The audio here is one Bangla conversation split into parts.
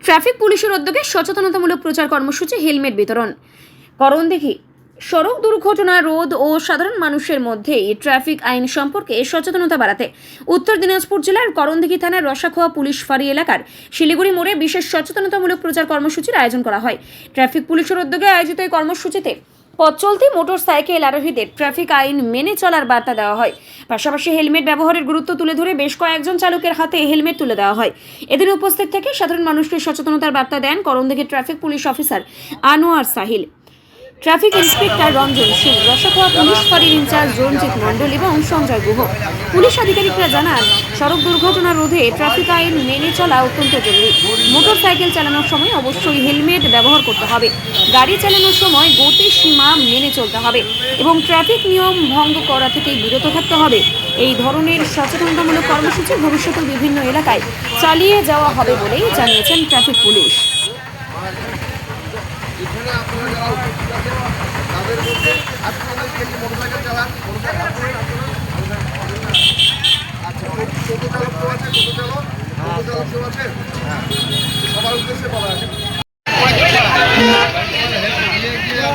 ট্রাফিক পুলিশের উদ্যোগে সচেতনতামূলক প্রচার কর্মসূচি হেলমেট বিতরণ। করণদিঘি সড়ক দুর্ঘটনা রোধ ও সাধারণ মানুষের মধ্যে ট্রাফিক আইন সম্পর্কে সচেতনতা বাড়াতে উত্তর দিনাজপুর জেলার করণদিঘি থানার রসাখোয়া পুলিশ ফাঁড়ি এলাকার শিলিগুড়ি মোড়ে বিশেষ সচেতনতামূলক প্রচার কর্মসূচির আয়োজন করা হয়। ট্রাফিক পুলিশের উদ্যোগে আয়োজিত এই কর্মসূচিতে পথ চলতি মোটরসাইকেল আরোহীদের ট্রাফিক আইন মেনে চলার বার্তা দেওয়া হয়। পাশাপাশি হেলমেট ব্যবহারের গুরুত্ব তুলে ধরে বেশ কয়েকজন চালকের হাতে হেলমেট তুলে দেওয়া হয়। এদিন উপস্থিত থেকে সাধারণ মানুষকে সচেতনতার বার্তা দেন Karandighi traffic police officer Anwar Sahil, traffic inspector Ranjan Singh, Rasakhowa police ফাঁড়ির ইনচার্জ রঞ্জিত মণ্ডল এবং সঞ্জয় গুহ। পুলিশ আধিকারিকরা জানান, সড়ক দুর্ঘটনা রোধে ট্রাফিক আইন মেনে চলা অত্যন্ত জরুরি। মোটরসাইকেল চালানোর সময় অবশ্যই হেলমেট ব্যবহার করতে হবে। গাড়ি চালানোর সময় গতি সীমা মেনে চলতে হবে এবং ট্রাফিক নিয়ম ভঙ্গ করা থেকে বিরত থাকতে হবে। এই ধরনের সচেতনতামূলক কর্মসূচি ভবিষ্যতে বিভিন্ন এলাকায় চালিয়ে যাওয়া হবে বলেই জানিয়েছেন ট্রাফিক পুলিশ। এখানে আপনারা যারা উপস্থিত আছেন তাদের মধ্যে আপনাদের যে মোটরসাইকেল চালান আচ্ছা, টোটো চালক কেউ আছে? টোটো চালক কেউ আছে? সবার উদ্দেশ্যে বলা আছে। রাস্তাটা ক্লিয়ার হয়ে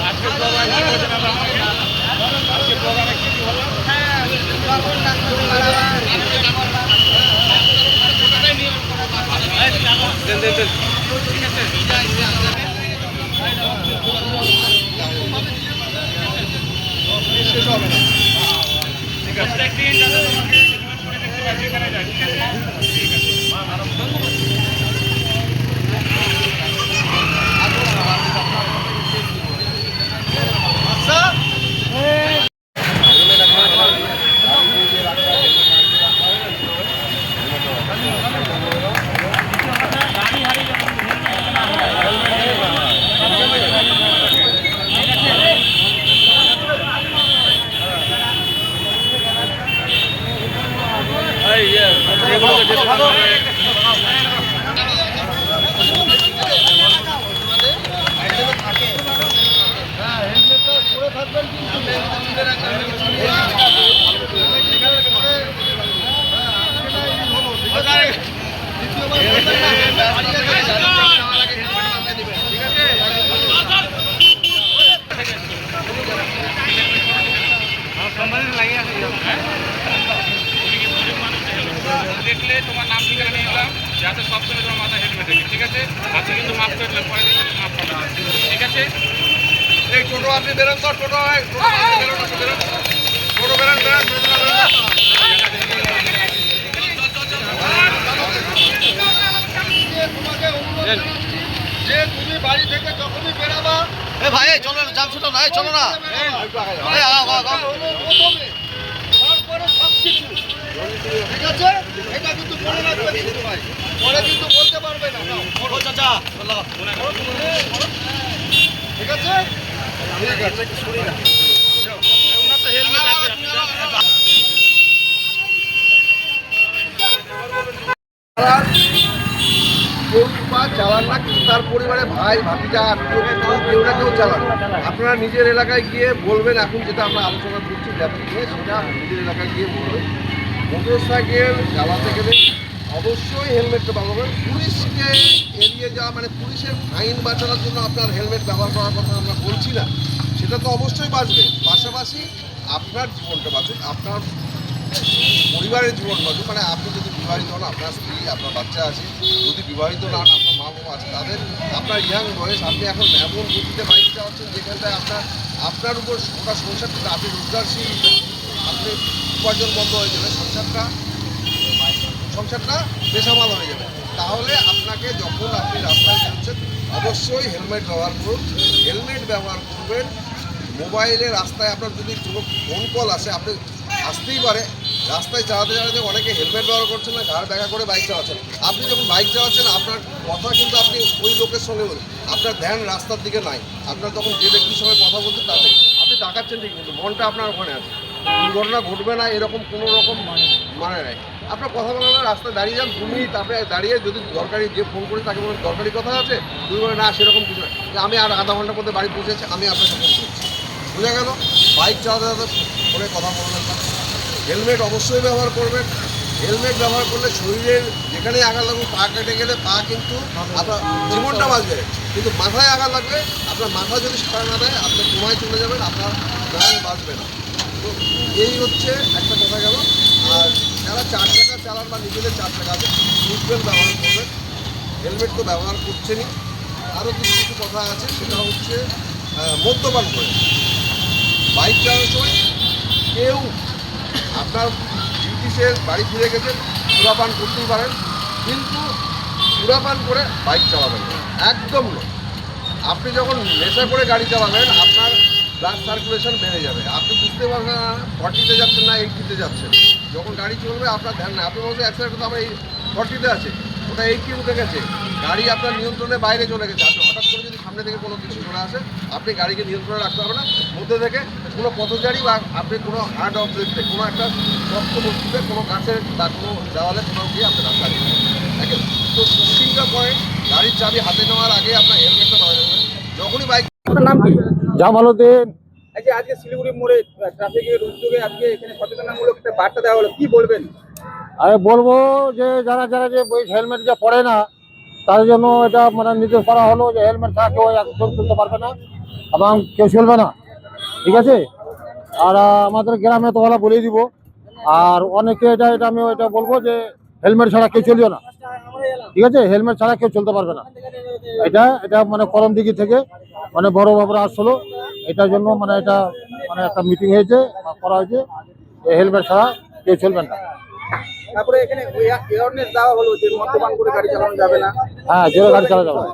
যাবে। শেষ হবে না। ঠিক আছে, দেখলে তোমার নাম ঠিকানা নিয়ে এলাম যাতে সবসময় তোমার মাথায় হেলমেট থাকে। ঠিক আছে, আজকে কিন্তু মাফ করে দিলাম, পরে মাফ পাবে না। ঠিক আছে, এই টোটো আপনি বেরোন তো, টোটো বেরোন যে তুমি বাড়ি থেকে যখনই বেরাবা, এ ভাই চলো না, জাম ছোট না, চলো না, তারপরে সব কিছু ঠিক আছে। এটা কিন্তু মনে রাখবে ভাই, পরে কিন্তু বলতে পারবে না। চাচা ঠিক আছে, কেউ বা চালান না, কিন্তু তার পরিবারে ভাই ভাতিজা আত্মীয় কেউ না কেউ চালান। আপনারা নিজের এলাকায় গিয়ে বলবেন, এখন যেটা আমরা আলোচনা করছি যাতে নিয়ে, সেটা নিজের এলাকায় গিয়ে বলবেন। মোটরসাইকেল চালাতে গেলে অবশ্যই হেলমেটটা ব্যবহার করবেন। পুলিশকে এড়িয়ে যাওয়া মানে পুলিশের ফাইন বাঁচানোর জন্য আপনার হেলমেট ব্যবহার করার কথা আমরা বলছি না, সেটা তো অবশ্যই বাঁচবে। পাশাপাশি আপনার জীবনটা বাঁচুক, আপনার পরিবারের জীবন বাঁচুক। মানে আপনি যদি বিবাহিত হন, আপনার স্ত্রী, আপনার বাচ্চা আছে, যদি বিবাহিত না হন, আপনার মা বাবা আছে, তাদের আপনার ইয়াং বয়স, আপনি এখন এমন গতিতে বাইক চালাচ্ছেন যেখানটায় আপনার উপর গোটা সংসারটা, আপনি রোজগারশীল, আপনি উপার্জন বন্ধ হয়ে যাবে, সংসারটা বেসামাল হয়ে যাবে। তাহলে আপনাকে যখন আপনি রাস্তায় বেরোচ্ছেন অবশ্যই হেলমেট ব্যবহার করুন। হেলমেট ব্যবহার করবেন। মোবাইলে রাস্তায় আপনার যদি কোনো ফোন কল আসে, আপনি আসতেই পারে, রাস্তায় চালাতে চালাতে অনেকে হেলমেট ব্যবহার করছেন না, ঘাড় ব্যাগা করে বাইক চালাচ্ছেন। আপনি যখন বাইক চালাচ্ছেন আপনার কথা কিন্তু আপনি ওই লোকের সঙ্গে বলুন, আপনার ধ্যান রাস্তার দিকে নাই। আপনার তখন যে ব্যক্তির সঙ্গে কথা বলছেন তাতে আপনি তাকাচ্ছেন ঠিক, কিন্তু মনটা আপনার ওখানে আছে। দুর্ঘটনা ঘটবে না এরকম কোনো রকম মানে নাই। আপনার কথা বলার রাস্তায় দাঁড়িয়ে যান 2 মিনিট, আপনি দাঁড়িয়ে যদি দরকারি যে ফোন করে তাকে বলেন দরকারি কথা আছে, তুমি বলে না সেরকম কিছু না, যে আমি আর আধা ঘন্টার মধ্যে বাড়ি পৌঁছেছি, আমি আপনাকে ফোন করছি। বোঝা গেল? বাইক চালাতে চালাতে ফোনে কথা বলবেন না। হেলমেট অবশ্যই ব্যবহার করবেন। হেলমেট ব্যবহার করলে শরীরের যেখানে আঘাত লাগবে, পা কেটে গেলে পা কিন্তু আপনার জীবনটা বাঁচবে, কিন্তু মাথায় আঘাত লাগলে আপনার মাথা যদি সারা না দেয় আপনি ঘুমায় চলে যাবেন, আপনার প্রাণ বাঁচবে না। তো এই হচ্ছে একটা কথা গেল। আর যারা 4 চাকা চালান বা নিজেদের 4 চাকা আছে, সিট বেল্ট ব্যবহার করবেন। হেলমেট তো ব্যবহার করছেনই। আরও কিছু কিছু কথা আছে, সেটা হচ্ছে মদ্যপান করে বাইক চালানোর সময় কেউ আপনার ডিউটিসে বাড়ি ফিরে গেছেন, সুরাপান করতেই পারেন, কিন্তু সুরাপান করে বাইক চালাবেন না, একদম নয়। আপনি যখন নেশা করে গাড়ি চালাবেন আপনার ব্লাড সার্কুলেশন বেড়ে যাবে, আপনি বুঝতে পারবেন না 40-তে যাচ্ছেন না 80-তে যাচ্ছেন। যখন গাড়ি চলবে আপনার ধ্যান নেই, আপনি বলছেন অ্যাক্সিডেন্ট তো আমার এই 40-তে আছে, ওটা 80 উঠে গেছে, গাড়ি আপনার নিয়ন্ত্রণের বাইরে চলে গেছে। আপনি হঠাৎ করে যদি সামনে থেকে কোনো কিছু চলে আসে, আপনি গাড়িকে নিয়ন্ত্রণে রাখতে হবে না। মধ্যে থেকে কোনো পথচারী বা আপনি কোনো হার্ড অবজেক্টে, কোনো একটা শক্ত বস্তুতে, কোনো গাছের বা কোনো দেওয়ালে কোথাও গিয়ে আপনি রাস্তা দিতে দেখেন। তো সিঙ্গা পয়েন্ট, গাড়ির চাবি হাতে নেওয়ার আগে আপনার হেলমেটটা মারা যাবে। যখনই বাইক। আপনার নাম কি? জামালউদ্দিন। এই যে আজকে শিলিগুড়ি মোড়ে ট্রাফিকের উদ্যোগে আজকে এখানে সচেতনামূলক একটা বার্তা দেওয়া হলো, কি বলবেন? আমি বলবো যে যারা যারা যে হেলমেট যে পরে না তার জন্য এটা মানে নির্দেশ করা হলো যে হেলমেট ছাড়া কেউ একদম চলতে পারবে না এবং কেউ চলবে না, ঠিক আছে? আর আমাদের গ্রামে তো ওরা বলেই দিব। আর অনেকে এটা এটা আমি এটা বলবো যে হেলমেট ছাড়া কেউ চলিও না, ঠিক আছে? হেলমেট ছাড়া কেউ চলতে পারবে না। এটা এটা মানে করমদিঘি থেকে মানে বড় বাবুরা আসলো, এটার জন্য মানে এটা মানে একটা মিটিং হয়েছে বা করা হয়েছে, হেলমেট ছাড়া কেউ চলবে না। তারপরে এখানে অ্যাওয়ারনেস দেওয়া হলো যে মদ্যপান করে গাড়ি চালানো যাবে না। হ্যাঁ, জোরে গাড়ি চালানো যাবে না,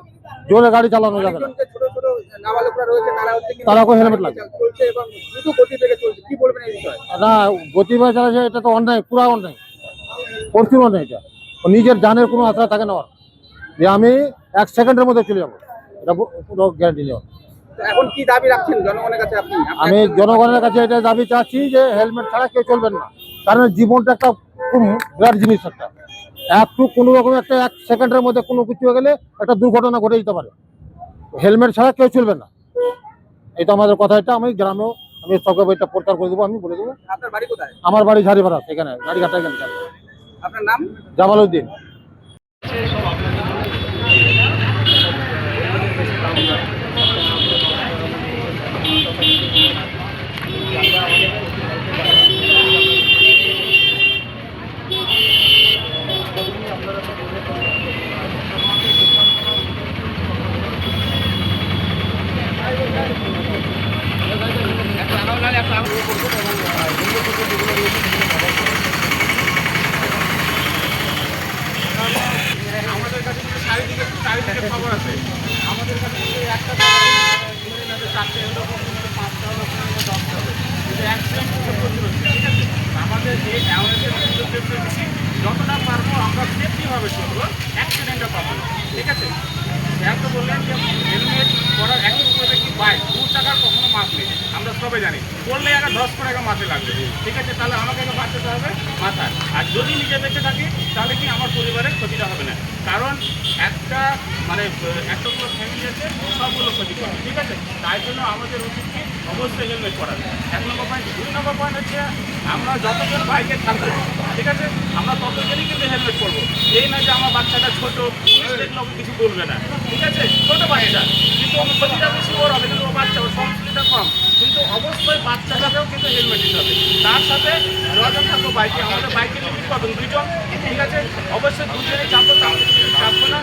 জোরে গাড়ি চালানো যাবে না। অনেকজন যে ছোট ছোট নাবালকরা রয়েছে তারা হচ্ছে কিন্তু তারাকেও হেলমেট লাগবে। চলছে এবং দ্রুত গতি থেকে চলছে, কি বলবেন এই বিষয়ে? না, গতিবেগ চালাচ্ছে এটা তো অন্যায়, পুরো অন্যায়, প্রচুর অন্যায়। এটা নিজের জানের কোনো আশা থাকে না ওর, যে আমি 1 সেকেন্ডের মধ্যে চলে যাবো, এটা পুরো গ্যারান্টি নেওয়া। তো এখন কি দাবি রাখছেন জনগণের কাছে আপনি? আমি জনগণের কাছে এটা দাবি চাচ্ছি যে হেলমেট ছাড়া কেউ চলবেন না, কারণ জীবনটা একটা খুব বিরাট জিনিস। একটা একটু কোনো রকম একটা 1 সেকেন্ডের মধ্যে কোনো কিছু হয়ে গেলে একটা দুর্ঘটনা ঘটে যেতে পারে। হেলমেট ছাড়া কেউ চলবে না, এটা আমাদের কথা। এটা আমি গ্রামেও আমি সবকে এটা প্রচার করে দেবো, আমি বলে দেবো। আপনার বাড়ি কোথায়? আমার বাড়ি ঝাড়িপাড়া, এখানে গাড়িঘাটা এখানে। আপনার নাম? জামালউদ্দিন। আমাদের কাছে কিন্তু চারিদিকে খবর আছে। আমাদের কাছে কিন্তু একটা 4টে হলো, 5টা হলো, 10টা হলো, কিন্তু অ্যাক্সিডেন্ট কিন্তু প্রচুর হচ্ছে, ঠিক আছে? আমাদের এই অ্যাওয়ারনেসের বেশি যতটা পারবো আমরা সেফটিভাবে চলবো, অ্যাক্সিডেন্টটা পাবো না, ঠিক আছে? স্যার তো বললেন যে হেলমেট পরার একটু করে কি বাইক 2 টাকার কখনো মাপ নেই, আমরা সবাই জানি। করলে একটা 10 টাকা মাঠে লাগবে, ঠিক আছে? তাহলে আমাকে একটা বাঁচাতে হবে মাথায়। আর যদি নিজে বেঁচে থাকি তাহলে কি আমার পরিবারের ক্ষতিটা হবে না, কারণ একটা মানে এতগুলো ফ্যামিলি আছে, সবগুলো ক্ষতি করবে, ঠিক আছে? তাই জন্য আমাদের উচিত কি অবশ্যই হেলমেট পরা। 1 নম্বর পয়েন্ট। 2 নম্বর পয়েন্ট হচ্ছে আমরা যতজন বাইকে থাকবো, ঠিক আছে, আমরা ততজনই কিন্তু হেলমেট পরবো। এই না যে আমার বাচ্চাটা ছোট, পুলিশ দেখলে ওকে কিছু বলবে না, ঠিক আছে? ছোট বাচ্চা কিন্তু ওর ক্ষতিটা বেশি ওর হবে, কিন্তু ও বাচ্চা, ওর সংস্কৃতিটা কম, কিন্তু অবশ্যই বাচ্চাটাকেও কিন্তু হেলমেট দিতে হবে। তার সাথে যজন থাকবো বাইকে, আমাদের বাইকে লিমিট পাবেন 2 জন, ঠিক আছে? অবশ্যই 2 জনে চাপবো, তাহলে চাপবো না।